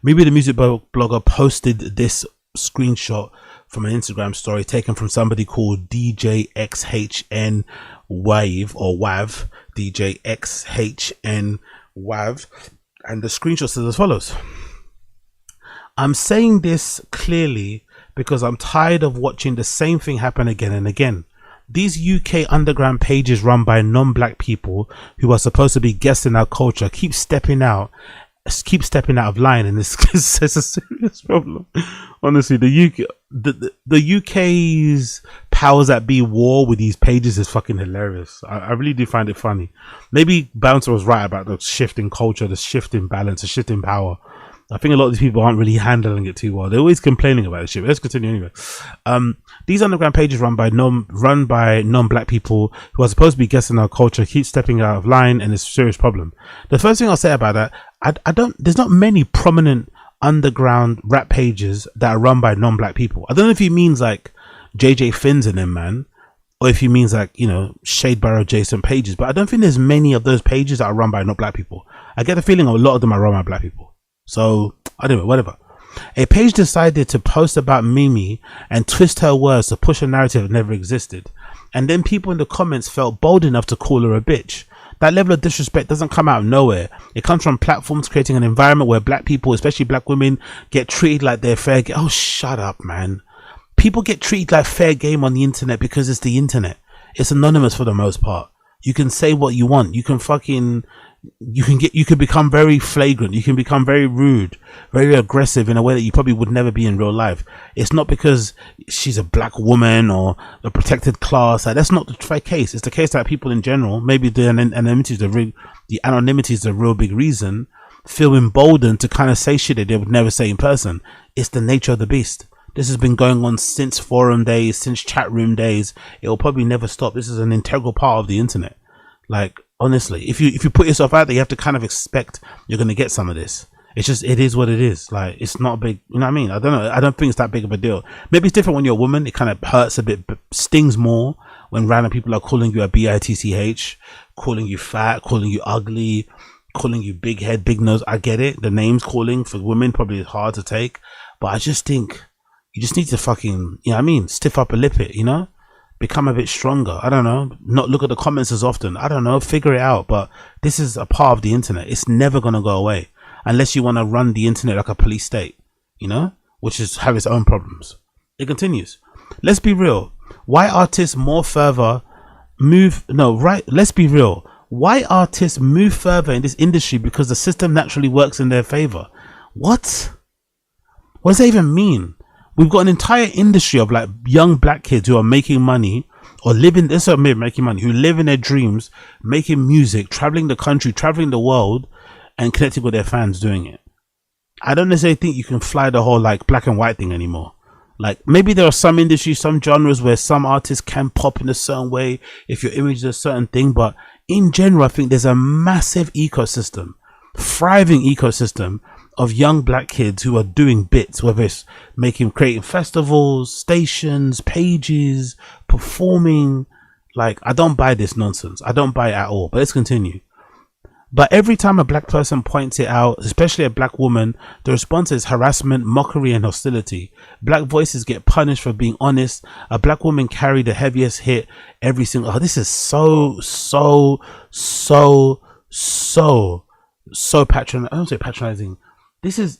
Maybe the music blogger posted this screenshot from an Instagram story taken from somebody called DJXHN Wave or WAV, DJXHN WAV, and the screenshot says as follows: I'm saying this clearly because I'm tired of watching the same thing happen again and again. These UK underground pages run by non-black people who are supposed to be guests in our culture keep stepping out of line, and this is a serious problem. Honestly, the UK's powers that be war with these pages is fucking hilarious. I really do find it funny. Maybe Bouncer was right about the shift in culture, the shift in balance, the shift in power. I think a lot of these people aren't really handling it too well. They're always complaining about this shit. Let's continue anyway. These underground pages run by non-black people who are supposed to be guests in our culture keep stepping out of line, and it's a serious problem. The first thing I'll say about that, there's not many prominent underground rap pages that are run by non-black people. I don't know if he means like JJ Finn's in them, man, or if he means like, you know, Shade Barrow Jason pages, but I don't think there's many of those pages that are run by not black people. I get the feeling a lot of them are run by black people. So I don't know, whatever. A page decided to post about Mimi and twist her words to push a narrative that never existed, and then people in the comments felt bold enough to call her a bitch. That level of disrespect doesn't come out of nowhere. It comes from platforms creating an environment where black people, especially black women, get treated like they're fair game. Oh, shut up, man. People get treated like fair game on the internet because it's the internet. It's anonymous for the most part. You can say what you want. You can become very flagrant. You can become very rude, very aggressive in a way that you probably would never be in real life. It's not because she's a black woman or a protected class. That's not the case. It's the case that people in general, maybe the anonymity is the real big reason, feel emboldened to kind of say shit that they would never say in person. It's the nature of the beast. This has been going on since forum days, since chat room days. It will probably never stop. This is an integral part of the internet. Like, honestly, if you put yourself out there, you have to kind of expect you're going to get some of this. It's just, it is what it is. Like, it's not a big, you know what I mean? I don't know. I don't think it's that big of a deal. Maybe it's different when you're a woman. It kind of hurts a bit, but stings more when random people are calling you a bitch, calling you fat, calling you ugly, calling you big head, big nose. I get it. The names calling for women probably is hard to take, but I just think you just need to fucking, you know what I mean? Stiff up a lip it, you know? Become a bit stronger. I don't know. Not look at the comments as often. I don't know. Figure it out. But this is a part of the internet. It's never going to go away unless you want to run the internet like a police state, you know, which is have its own problems. It continues. Let's be real. Why artists Let's be real. Why artists move further in this industry? Because the system naturally works in their favor. What does that even mean? We've got an entire industry of like young black kids who are making money or making money, who live in their dreams, making music, traveling the country, traveling the world, and connecting with their fans doing it. I don't necessarily think you can fly the whole like black and white thing anymore. Like, maybe there are some industries, some genres where some artists can pop in a certain way if your image is a certain thing, but in general, I think there's a massive ecosystem, thriving ecosystem of young black kids who are doing bits, whether it's creating festivals, stations, pages, performing. Like, I don't buy this nonsense. I don't buy it at all. But let's continue. But every time a black person points it out, especially a black woman, the response is harassment, mockery, and hostility. Black voices get punished for being honest. A black woman carried the heaviest hit every single. Oh, this is so patronizing. I don't say patronizing. This is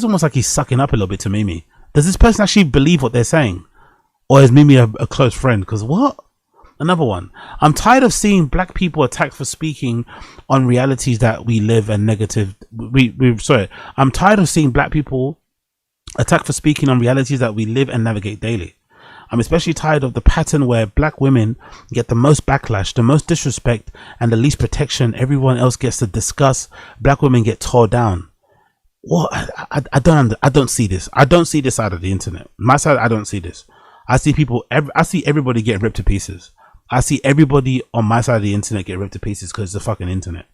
almost like he's sucking up a little bit to Mimi. Does this person actually believe what they're saying? Or is Mimi a close friend? Because what? Another one. I'm tired of seeing black people attacked for speaking on realities that we live and I'm tired of seeing black people attacked for speaking on realities that we live and navigate daily. I'm especially tired of the pattern where black women get the most backlash, the most disrespect, and the least protection. Everyone else gets to discuss. Black women get tore down. What? I don't see this. I don't see this side of the internet. My side, I don't see this. I see everybody get ripped to pieces. I see everybody on my side of the internet get ripped to pieces because it's the fucking internet.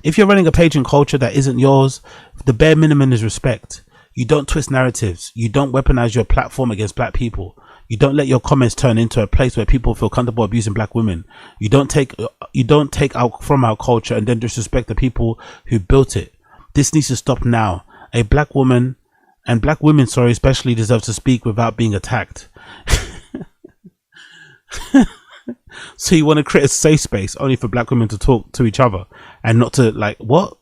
If you're running a page in culture that isn't yours, the bare minimum is respect. You don't twist narratives. You don't weaponize your platform against black people. You don't let your comments turn into a place where people feel comfortable abusing black women. You don't take out from our culture and then disrespect the people who built it. This needs to stop now. A black woman and black women, sorry, especially deserve to speak without being attacked. So you want to create a safe space only for black women to talk to each other and not to like what?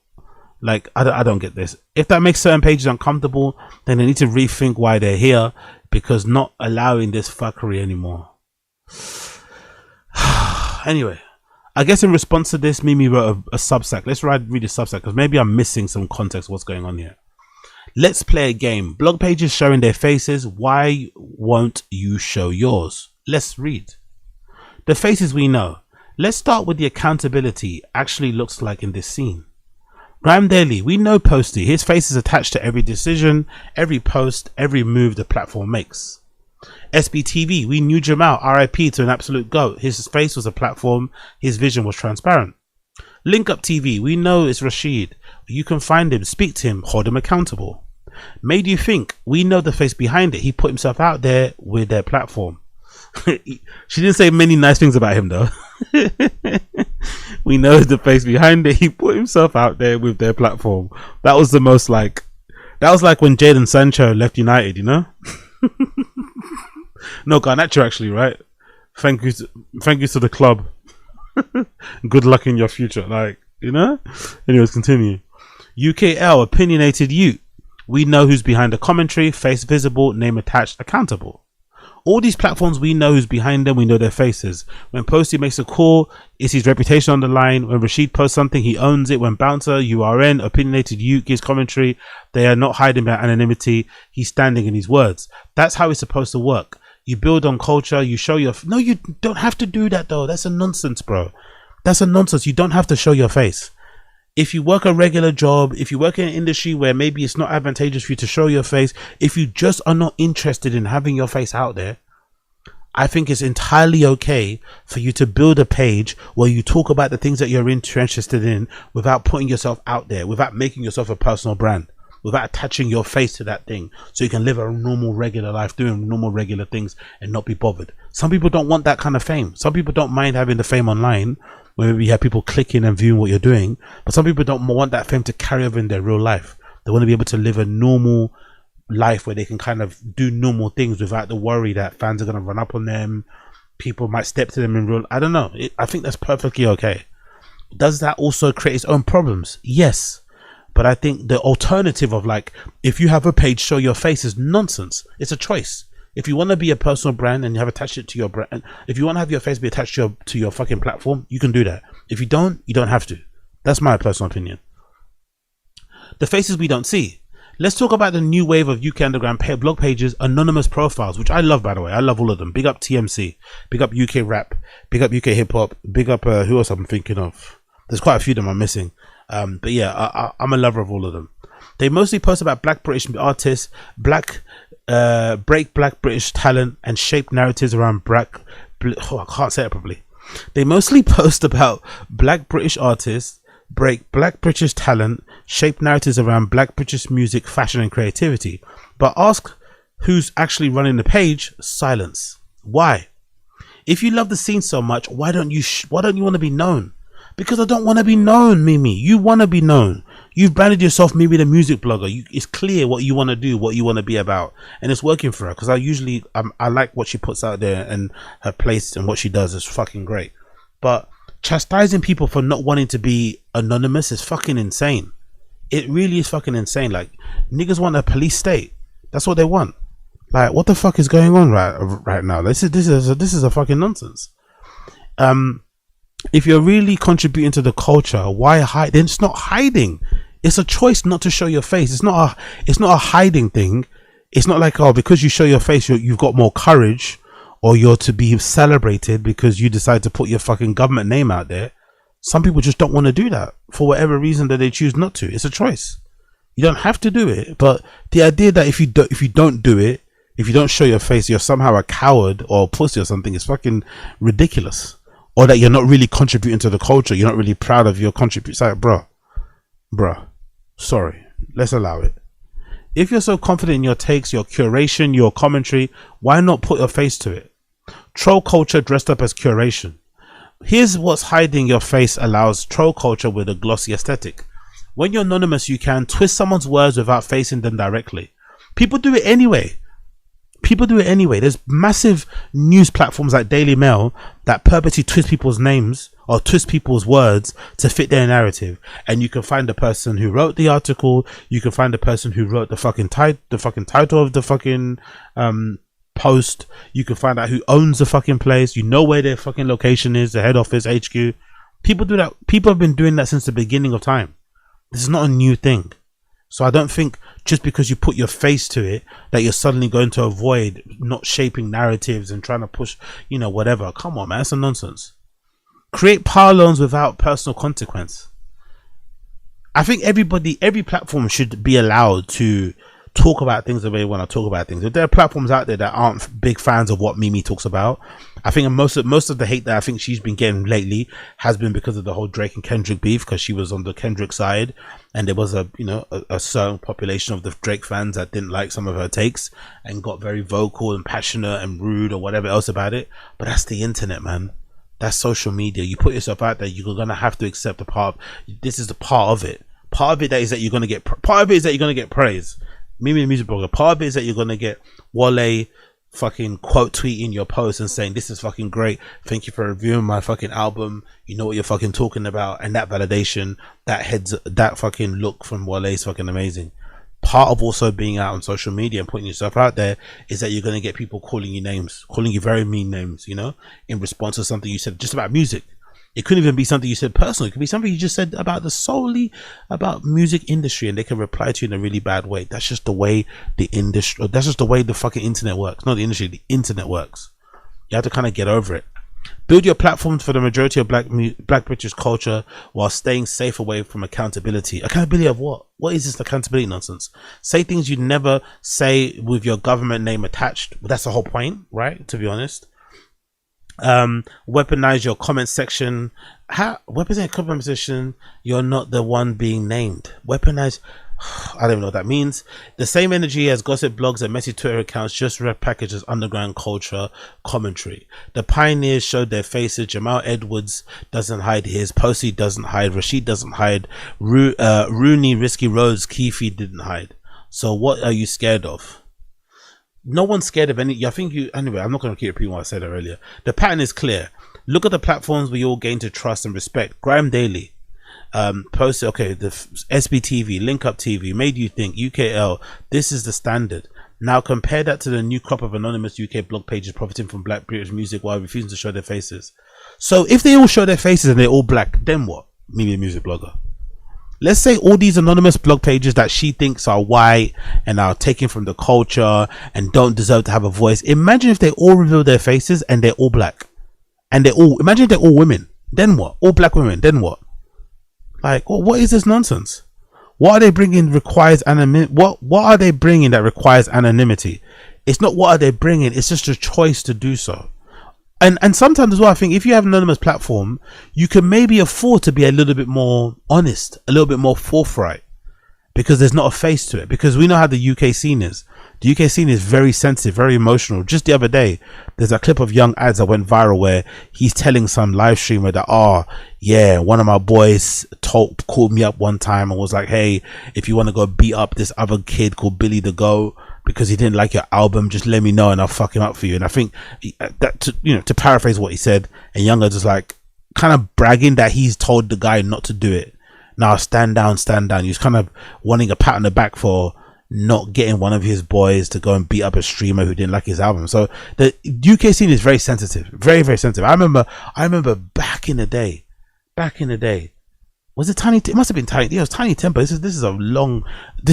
Like I don't get this. If that makes certain pages uncomfortable, then they need to rethink why they're here, because not allowing this fuckery anymore. Anyway, I guess in response to this, Mimi wrote a Substack. Let's read the Substack because maybe I'm missing some context of what's going on here. Let's play a game. Blog pages showing their faces. Why won't you show yours? Let's read. The faces we know. Let's start with the accountability actually looks like in this scene. Graham Daly, we know Posty. His face is attached to every decision, every post, every move the platform makes. SBTV, we knew Jamal, RIP to an absolute GOAT. His face was a platform, his vision was transparent. Link Up TV, we know it's Rashid. You can find him, speak to him, hold him accountable. Made You Think, we know the face behind it. He put himself out there with their platform. She didn't say many nice things about him though. We know the face behind it. He put himself out there with their platform. That was the most like, that was like when Jadon Sancho left United, you know? No, Garnacho actually, right? Thank you to the club. Good luck in your future, like, you know? Anyways, continue. UKL, opinionated youth. We know who's behind the commentary, face visible, name attached, accountable. All these platforms, we know who's behind them, we know their faces. When Posty makes a call, is his reputation on the line. When Rashid posts something, he owns it. When Bouncer, URN, opinionated youth gives commentary, they are not hiding behind anonymity. He's standing in his words. That's how it's supposed to work. You build on culture, you show your... No, you don't have to do that though. That's a nonsense, bro. That's a nonsense. You don't have to show your face. If you work a regular job, if you work in an industry where maybe it's not advantageous for you to show your face, if you just are not interested in having your face out there, I think it's entirely okay for you to build a page where you talk about the things that you're interested in without putting yourself out there, without making yourself a personal brand, without attaching your face to that thing, so you can live a normal regular life doing normal regular things and not be bothered. Some people don't want that kind of fame. Some people don't mind having the fame online where maybe you have people clicking and viewing what you're doing, but some people don't want that fame to carry over in their real life. They want to be able to live a normal life where they can kind of do normal things without the worry that fans are going to run up on them, people might step to them in real... I don't know. I think that's perfectly okay. Does that also create its own problems? Yes. But I think the alternative of like, if you have a page show your face is nonsense. It's a choice. If you want to be a personal brand and you have attached it to your brand, if you want to have your face be attached to your fucking platform, you can do that. If you don't have to. That's my personal opinion. The faces we don't see. Let's talk about the new wave of UK Underground blog pages, anonymous profiles, which I love, by the way. I love all of them. Big up TMC, big up UK Rap, big up UK Hip Hop, big up who else I'm thinking of. There's quite a few of them I'm missing. But yeah, I'm a lover of all of them. They mostly post about black British artists, break black British talent, and shape narratives around I can't say it properly. They mostly post about black British artists, break black British talent, shape narratives around black British music, fashion, and creativity. But ask who's actually running the page, silence. Why? If you love the scene so much, why don't you want to be known? Because I don't want to be known, Mimi. You want to be known. You've branded yourself Mimi the music blogger. It's clear what you want to do, what you want to be about, and it's working for her. Because I like what she puts out there, and her place and what she does is fucking great. But chastising people for not wanting to be anonymous is fucking insane. It really is fucking insane. Like, niggas want a police state. That's what they want. Like, what the fuck is going on right now? This is a fucking nonsense. If you're really contributing to the culture, why hide? Then it's not hiding. It's a choice not to show your face. It's not a hiding thing. It's not like, oh, because you show your face, you've got more courage, or you're to be celebrated because you decide to put your fucking government name out there. Some people just don't want to do that for whatever reason that they choose not to. It's a choice. You don't have to do it, but the idea that if you don't do it, if you don't show your face, you're somehow a coward or a pussy or something is fucking ridiculous. Or that you're not really contributing to the culture. You're not really proud of your contribution. It's like, bruh, sorry, let's allow it. If you're so confident in your takes, your curation, your commentary, why not put your face to it? Troll culture dressed up as curation. Here's what's hiding your face allows troll culture with a glossy aesthetic. When you're anonymous, you can twist someone's words without facing them directly. People do it anyway. There's massive news platforms like Daily Mail that purposely twist people's names or twist people's words to fit their narrative. And you can find the person who wrote the article. You can find the person who wrote the fucking title of the fucking post. You can find out who owns the fucking place. You know where their fucking location is, the head office, HQ. People do that. People have been doing that since the beginning of time. This is not a new thing. So I don't think just because you put your face to it that you're suddenly going to avoid not shaping narratives and trying to push, whatever. Come on, man, that's a nonsense. Create power loans without personal consequence. I think every platform should be allowed to talk about things the way they want to talk about things. If there are platforms out there that aren't big fans of what Mimi talks about, I think most of the hate that I think she's been getting lately has been because of the whole Drake and Kendrick beef, because she was on the Kendrick side and there was a certain population of the Drake fans that didn't like some of her takes and got very vocal and passionate and rude or whatever else about it. But that's the internet, man. That's social media. You put yourself out there, you're gonna have to accept a part. This is the part of it. Part of it is that you're gonna get praise. Mimi the music blogger, part of it is that you're gonna get Wale fucking quote tweeting your post and saying this is fucking great, thank you for reviewing my fucking album, you know what you're fucking talking about, and that validation, that fucking look from Wale is fucking amazing. Part of also being out on social media and putting yourself out there is that you're gonna get people calling you names, calling you very mean names, in response to something you said just about music. It couldn't even be something you said personally. It could be something you just said solely about music industry, and they can reply to you in a really bad way. That's just the way the industry, that's just the way the fucking internet works. Not the industry, the internet works. You have to kind of get over it. Build your platforms for the majority of black British culture while staying safe away from accountability. Accountability of what? What is this accountability nonsense? Say things you'd never say with your government name attached. Well, that's the whole point, right? To be honest. Weaponize your comment section. Weaponize comment section. You're not the one being named. Weaponize. I don't even know what that means. The same energy as gossip blogs and messy Twitter accounts, just repackaged as underground culture commentary. The pioneers showed their faces. Jamal Edwards doesn't hide his. Posey doesn't hide. Rashid doesn't hide. Rooney, Risky Roads, Keefe didn't hide. So what are you scared of? No one's scared of any. I think anyway, I'm not going to keep repeating what I said earlier. The pattern is clear. Look at the platforms we all gain to trust and respect. Grime Daily, post, okay, the SBTV, Link Up TV, Made You Think, UKL. This is the standard. Now compare that to the new crop of anonymous UK blog pages profiting from black British music while refusing to show their faces. So if they all show their faces and they're all black, then what? Maybe a music blogger. Let's say all these anonymous blog pages that she thinks are white and are taken from the culture and don't deserve to have a voice. Imagine if they all reveal their faces and they're all black. And imagine if they're all women. Then what? All black women. Then what? Like, what is this nonsense? What are they bringing requires anonymity? What are they bringing that requires anonymity? It's not what are they bringing. It's just a choice to do so. And sometimes as well, I think if you have an anonymous platform, you can maybe afford to be a little bit more honest, a little bit more forthright, because there's not a face to it. Because we know how the UK scene is. The UK scene is very sensitive, very emotional. Just the other day, there's a clip of Young Adz that went viral where he's telling some live streamer that, yeah, one of my boys called me up one time and was like, hey, if you want to go beat up this other kid called Billy the Go because he didn't like your album, just let me know and I'll fuck him up for you. And I think that, to paraphrase what he said, and Young Adz was like kind of bragging that he's told the guy not to do it. Now stand down. He's kind of wanting a pat on the back for not getting one of his boys to go and beat up a streamer who didn't like his album. So the UK scene is very sensitive, very, very sensitive. I remember back in the day, was it Tiny? It must have been Tiny. Yeah, it was Tiny Temper. This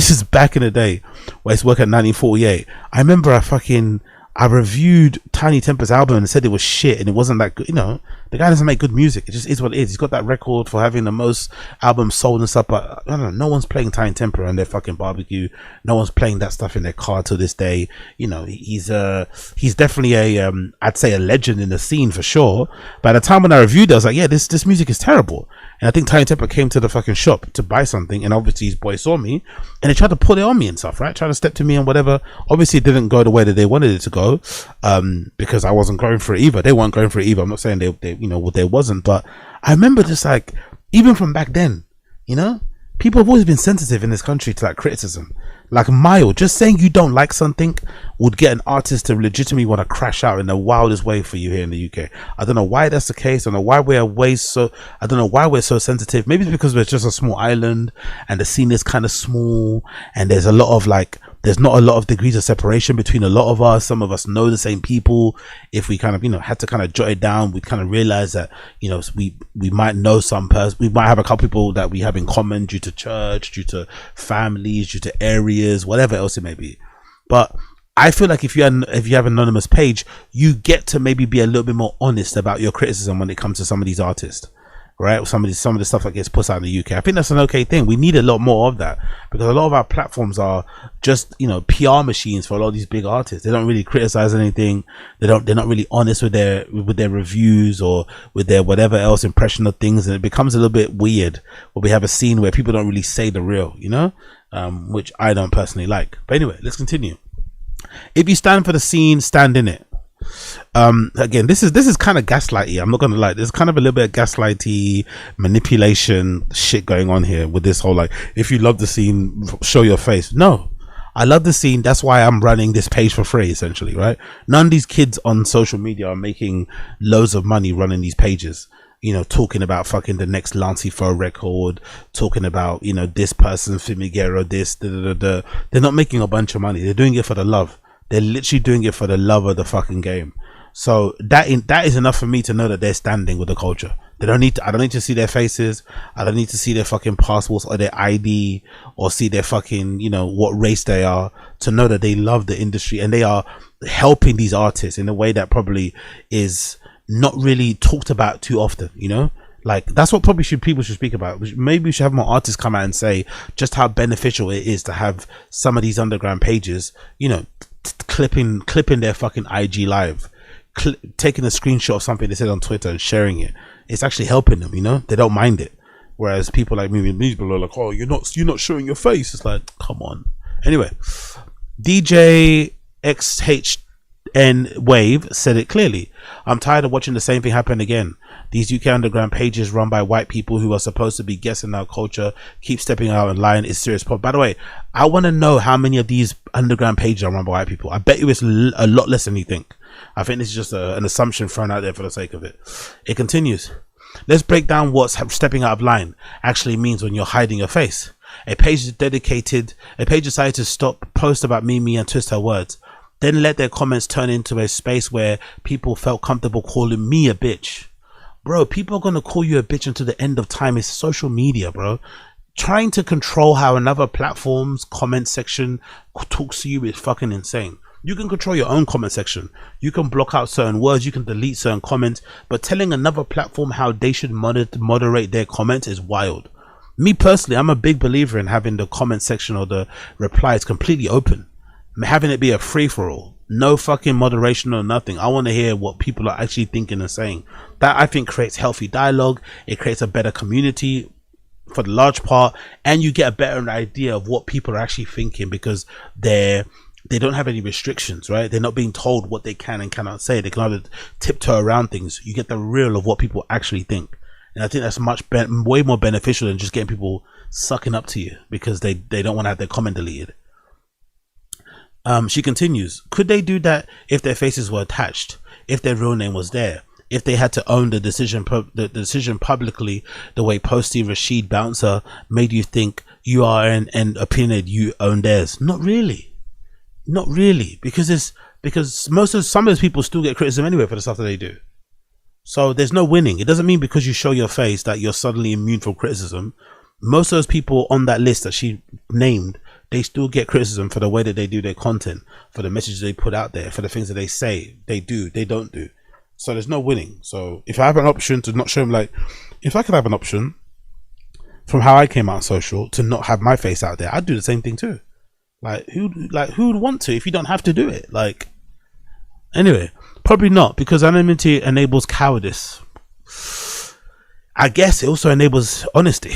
is back in the day where it's working at 1948. I remember I reviewed Tiny Temper's album and said it was shit and it wasn't that good. The guy doesn't make good music. It just is what it is. He's got that record for having the most albums sold and stuff, but I don't know. No one's playing Tiny Temper on their fucking barbecue. No one's playing that stuff in their car to this day. He's definitely I'd say a legend in the scene for sure. But at the time when I reviewed it, I was like, yeah, this music is terrible. And I think Tiny Temper came to the fucking shop to buy something, and obviously his boy saw me and they tried to put it on me and stuff, right? Trying to step to me and whatever. Obviously it didn't go the way that they wanted it to go, because I wasn't going for it either. They weren't going for it either. I'm not saying they wasn't, but I remember just like, even from back then, People have always been sensitive in this country to like criticism. Like mild, just saying you don't like something would get an artist to legitimately want to crash out in the wildest way for you here in the UK. I don't know why that's the case. I don't know why I don't know why we're so sensitive. Maybe it's because we're just a small island and the scene is kind of small and there's not a lot of degrees of separation between a lot of us. Some of us know the same people. If we kind of, had to kind of jot it down, we kind of realize that, we might know some person, we might have a couple people that we have in common due to church, due to families, due to areas, whatever else it may be. But I feel like if you have an anonymous page, you get to maybe be a little bit more honest about your criticism when it comes to some of these artists. Right, some of the stuff that gets put out in the UK. I think that's an okay thing. We need a lot more of that because a lot of our platforms are just PR machines for a lot of these big artists. They don't really criticize anything. They're not really honest with their reviews or with their whatever else impression of things, and it becomes a little bit weird where we have a scene where people don't really say the real, which I don't personally like. But anyway, let's continue. If you stand for the scene, stand in it. Again, this is kind of gaslighty. I'm not gonna lie, there's kind of a little bit of gaslighty manipulation shit going on here with this whole if you love the scene, show your face. No, I love the scene. That's why I'm running this page for free, essentially, right? None of these kids on social media are making loads of money running these pages, talking about fucking the next Lancey Foe record, talking about this person, Fumigero, this they're not making a bunch of money. They're doing it for the love. They're literally doing it for the love of the fucking game. So that is enough for me to know that they're standing with the culture. I don't need to see their faces. I don't need to see their fucking passports or their ID or see their fucking, what race they are, to know that they love the industry and they are helping these artists in a way that probably is not really talked about too often, that's what probably people should speak about. Maybe we should have more artists come out and say just how beneficial it is to have some of these underground pages, clipping their fucking IG live, taking a screenshot of something they said on Twitter and sharing it. It's actually helping them, they don't mind it. Whereas people like me people are like, oh, you're not showing your face. It's like, come on. Anyway, DJ XHN Wave said it clearly. I'm tired of watching the same thing happen again. These UK underground pages run by white people who are supposed to be guessing our culture keep stepping out and lying is serious problem. By the way, I want to know how many of these underground pages are run by white people. I bet you it's a lot less than you think. I think this is just an assumption thrown out there for the sake of it. It continues. Let's break down what stepping out of line actually means when you're hiding your face. A page decided to stop post about Mimi and twist her words, then let their comments turn into a space where people felt comfortable calling me a bitch. Bro, people are going to call you a bitch until the end of time. It's social media, bro. Trying to control how another platform's comment section talks to you is fucking insane. You can control your own comment section. You can block out certain words. You can delete certain comments. But telling another platform how they should moderate their comments is wild. Me personally, I'm a big believer in having the comment section or the replies completely open. Having it be a free-for-all. No fucking moderation or nothing. I want to hear what people are actually thinking and saying. That, I think, creates healthy dialogue. It creates a better community for the large part, and you get a better idea of what people are actually thinking because they don't have any restrictions, right? They're not being told what they can and cannot say. They can either tiptoe around things. You get the real of what people actually think, and I think that's way more beneficial than just getting people sucking up to you because they don't want to have their comment deleted. She continues, could they do that if their faces were attached, if their real name was there, if they had to own the decision publicly the way Posty Rashid Bouncer made you think you are and opinionated you own theirs? Not really, because some of those people still get criticism anyway for the stuff that they do. So there's no winning. It doesn't mean because you show your face that you're suddenly immune from criticism. Most of those people on that list that she named, they still get criticism for the way that they do their content, for the messages they put out there, for the things that they say, they don't do. So there's no winning. So if I have an option to not show them, if I could have an option from how I came out on social to not have my face out there, I'd do the same thing too. Who would want to if you don't have to do it? Anyway, probably not, because anonymity enables cowardice. I guess it also enables honesty.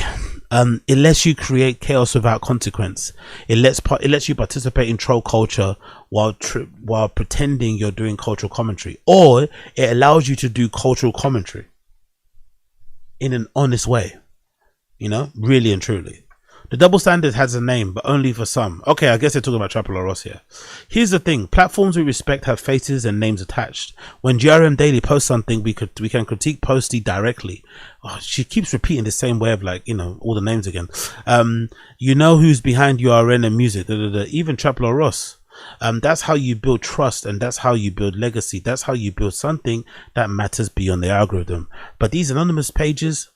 It lets you create chaos without consequence. It lets you participate in troll culture while pretending you're doing cultural commentary, or it allows you to do cultural commentary in an honest way, really and truly. The double standard has a name, but only for some. Okay, I guess they're talking about Trapper Ross here. Here's the thing: platforms we respect have faces and names attached. When GRM Daily posts something, we can critique Posty directly. Oh, she keeps repeating the same way of, like, you know, all the names again. You know who's behind URN and music. Even Trapper Ross. That's how you build trust, and that's how you build legacy. That's how you build something that matters beyond the algorithm. But these anonymous pages,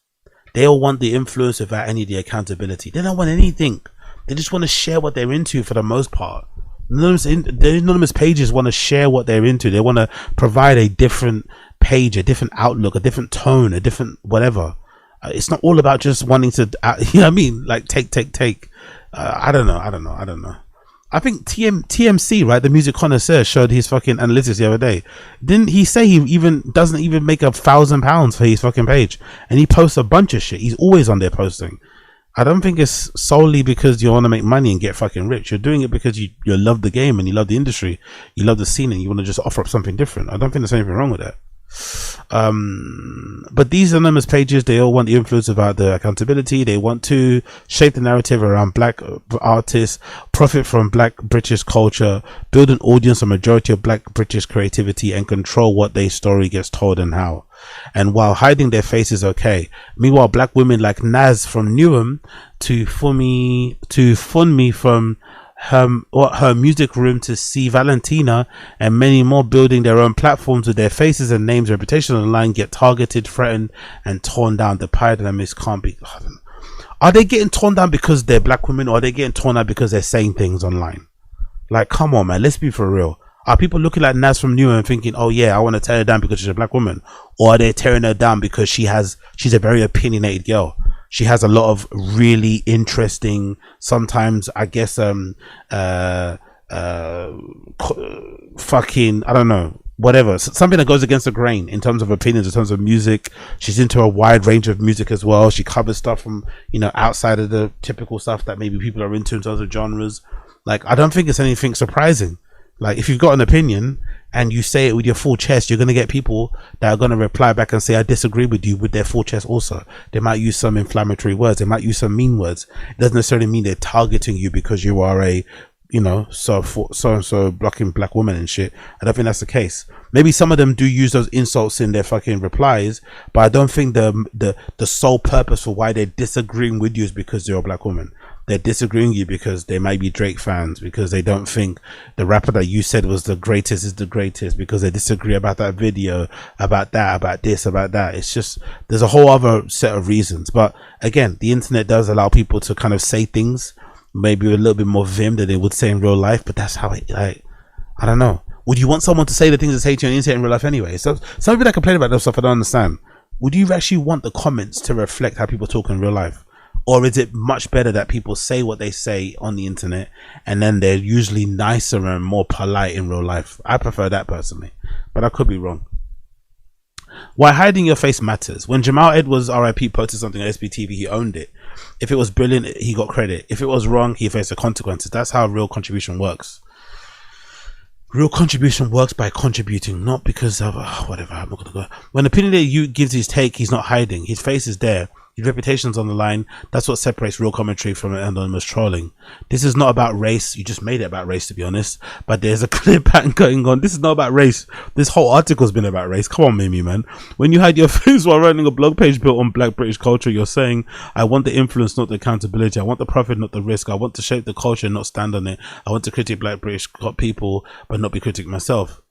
they all want the influence without any of the accountability. They don't want anything. They just want to share what they're into for the most part. The anonymous pages want to share what they're into. They want to provide a different page, a different outlook, a different tone, a different whatever. It's not all about just wanting to, you know what I mean? Like, take. I don't know. I think TMC, right, the music connoisseur, showed his fucking analytics the other day. Didn't he say he even doesn't even make £1,000 for his fucking page, and he posts a bunch of shit? He's always on there posting. I don't think it's solely because you want to make money and get fucking rich. You're doing it because you love the game and you love the industry, you love the scene, and you want to just offer up something different. I don't think there's anything wrong with that. But these anonymous pages, they all want the influence about the accountability. They want to shape the narrative around black artists, profit from black British culture, build an audience, a majority of black British creativity, and control what their story gets told and how. And while hiding their face is okay, meanwhile black women like Naz from Newham to Funmi from her music room, to see Valentina and many more building their own platforms with their faces and names, reputation online, get targeted, threatened, and torn down. The power dynamics can't be. Are they getting torn down because they're black women, or are they getting torn down because they're saying things online? Like, come on, man, let's be for real. Are people looking at Naz from Newham and thinking, oh yeah, I want to tear her down because she's a black woman? Or are they tearing her down because she's a very opinionated girl? She has a lot of really interesting, sometimes, I guess, fucking, I don't know, whatever, something that goes against the grain in terms of opinions, in terms of music. She's into a wide range of music as well. She covers stuff from, you know, outside of the typical stuff that maybe people are into in terms of genres. Like, I don't think it's anything surprising. Like, if you've got an opinion and you say it with your full chest, you're going to get people that are going to reply back and say, I disagree with you, with their full chest also. They might use some inflammatory words. They might use some mean words. It doesn't necessarily mean they're targeting you because you are a, you know, so blocking black women and shit. I don't think that's the case. Maybe some of them do use those insults in their fucking replies, but I don't think the sole purpose for why they're disagreeing with you is because you're a black woman. They're disagreeing with you because they might be Drake fans, because they don't think the rapper that you said was the greatest is the greatest, because they disagree about that video, about that, about this, about that. It's just, there's a whole other set of reasons. But again, the internet does allow people to kind of say things maybe with a little bit more vim than they would say in real life, but that's how it, like, I don't know. Would you want someone to say the things that say to you on the internet in real life anyway? So some people that complain about that stuff, I don't understand. Would you actually want the comments to reflect how people talk in real life? Or is it much better that people say what they say on the internet and then they're usually nicer and more polite in real life? I prefer that personally, but I could be wrong. Why hiding your face matters. When Jamal Edwards RIP posted something on SBTV, he owned it. If it was brilliant, he got credit. If it was wrong, he faced the consequences. That's how real contribution works. Real contribution works by contributing, not because of whatever. I'm not gonna go. When opinionated you gives his take, he's not hiding. His face is there. His reputation's on the line. That's what separates real commentary from anonymous trolling. This is not about race. You just made it about race, to be honest. But there's a clear pattern going on. This is not about race. This whole article's been about race. Come on, Mimi, man. When you hide your face while writing a blog page built on black British culture, you're saying, I want the influence, not the accountability. I want the profit, not the risk. I want to shape the culture, not stand on it. I want to critique black British people, but not be critic myself.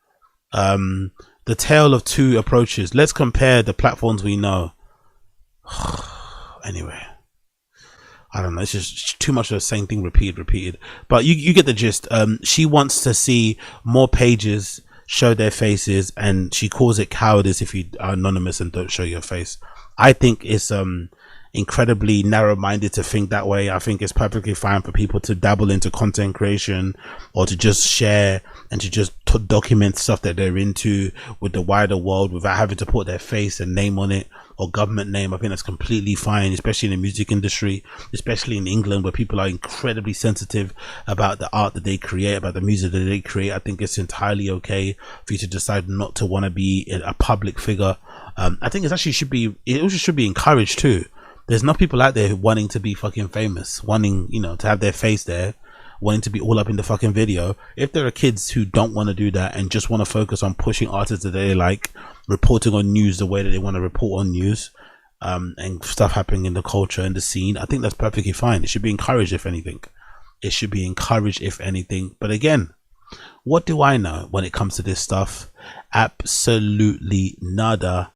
The tale of two approaches. Let's compare the platforms we know. Anyway, I don't know, it's just too much of the same thing repeated, but you get the gist. She wants to see more pages show their faces, and she calls it cowardice if you are anonymous and don't show your face. I think it's incredibly narrow-minded to think that way. I think it's perfectly fine for people to dabble into content creation or to just share and to just document stuff that they're into with the wider world without having to put their face and name on it, or government name. I think that's completely fine, especially in the music industry, especially in England, where people are incredibly sensitive about the art that they create, about the music that they create. I think it's entirely okay for you to decide not to want to be a public figure. I think it actually should be encouraged too. There's enough people out there wanting to be fucking famous, wanting, you know, to have their face there, wanting to be all up in the fucking video. If there are kids who don't want to do that and just want to focus on pushing artists that they like, reporting on news the way that they want to report on news, and stuff happening in the culture and the scene, I think that's perfectly fine. It should be encouraged, if anything. It should be encouraged, if anything. But again, what do I know when it comes to this stuff? Absolutely nada.